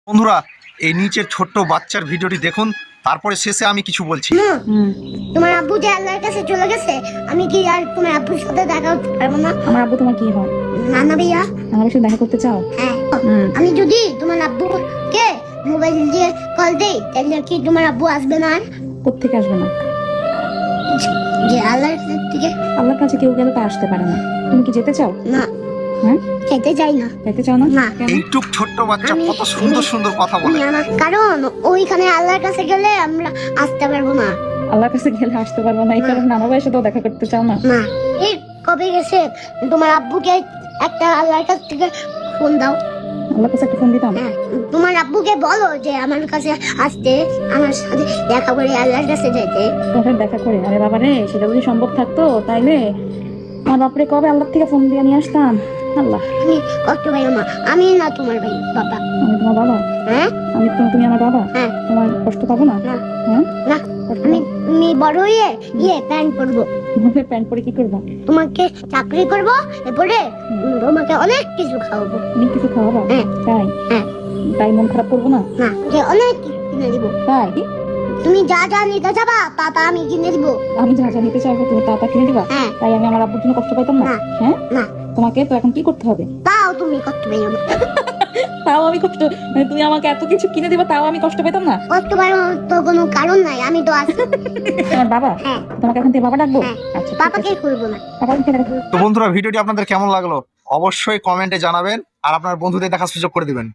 বন্ধুরা এই নিচের ছোট্ট বাচ্চার ভিডিওটি দেখুন, তারপরে শেষে আমি কিছু বলছি। তোমার আব্বু যে আল্লাহর কাছে চলে গেছে, আমি কি আর তোমার আব্বুর সাথে দেখা করতে পারবো না? আমার আব্বু তোমার কি হয়? নানা ভাইয়া। আমার সাথে দেখা করতে চাও? হ্যাঁ। আমি যদি তোমার আব্বুকে মোবাইল দিয়ে কল দেই, তাহলে কি তোমার আব্বু আসবে না? কোত্থেকে আসবে না? যে আল্লাহর কাছ থেকে। আল্লাহর কাছে কেউ গেলে তা আসতে পারে না। তুমি কি যেতে চাও? না, হ্যাঁ, যেতে চাই না। যেতে চাও না? না। কেন? এইটুক ছোট্ট বাচ্চা কত সুন্দর সুন্দর কথা বলে। কারণ ওইখানে আল্লাহর কাছে গেলে আমরা আসতে পারবো না। আল্লাহর কাছে গেলে আসতে পারবো না, এই কারণে নানা ভাইয়ের সাথেও দেখা করতে চাও না? না। এই কবে গেছে? তোমার আব্বুকে একটা আল্লাহর কাছ থেকে ফোন দাও। আল্লাহর কাছে একটা ফোন দিতাম। হ্যাঁ, তোমার আব্বুকে বলো যে আমার কাছে আসতে, আমার সাথে দেখা করে আল্লাহর কাছে যেতে। তোমার দেখা করে? আরে বাবা রে, সেটা যদি সম্ভব থাকতো তাইলে আমার বাপরে কবে আল্লাহ থেকে ফোন দিয়ে নিয়ে আসতাম। আল্লাহ, তুমি কষ্ট পাইও না, আমি না তোমার ভাই বাবা। আমি তোমার বাবা? হ্যাঁ, তুমি আমার বাবা? হ্যাঁ। তোমার কষ্ট পাবো না? না। হ্যাঁ, না, কষ্ট আমি বড় হয়ে প্যান্ট পরবো, পাবো? প্যান্ট পরে কি করবো? তোমাকে চাকরি করবো, এরপরে তোমাকে অনেক কিছু খাওয়াবো। অনেক কিছু খাওয়াবো? হ্যাঁ। তাই? হ্যাঁ। তাই মন খারাপ করবো না? না, যে অনেক কিছু কিনে দিব। তাই? তুমি যা যা নিতে যাবা তা আমি কিনে দিব। আমি যা যা নিতে চাইবো তুমি তা তা কিনে দিবা? হ্যাঁ। তাই আমি আমার আব্বুর জন্য কষ্ট পাইতাম না? না। হ্যাঁ, না। তোমাকে তো এখন কি করতে হবে? তাও তুমি কষ্ট পাইও না। তাও আমি কষ্ট, মানে তুমি আমাকে এত কিছু কিনে দিবা তাও আমি কষ্ট পেতাম না? কষ্ট পাইও তো কোনো কারণ নাই, আমি তো আছি। তোমার বাবা? হ্যাঁ। তোমাকে এখন থেকে বাবা ডাকবো? হ্যাঁ। আচ্ছা, ঠিক বাবাকে আছে। করবো না। বাবাকে ডাকবো। তো বন্ধুরা ভিডিওটি আপনাদের কেমন লাগলো অবশ্যই কমেন্টে জানাবেন, আর আপনার বন্ধুদের দেখার সুযোগ করে দিবেন।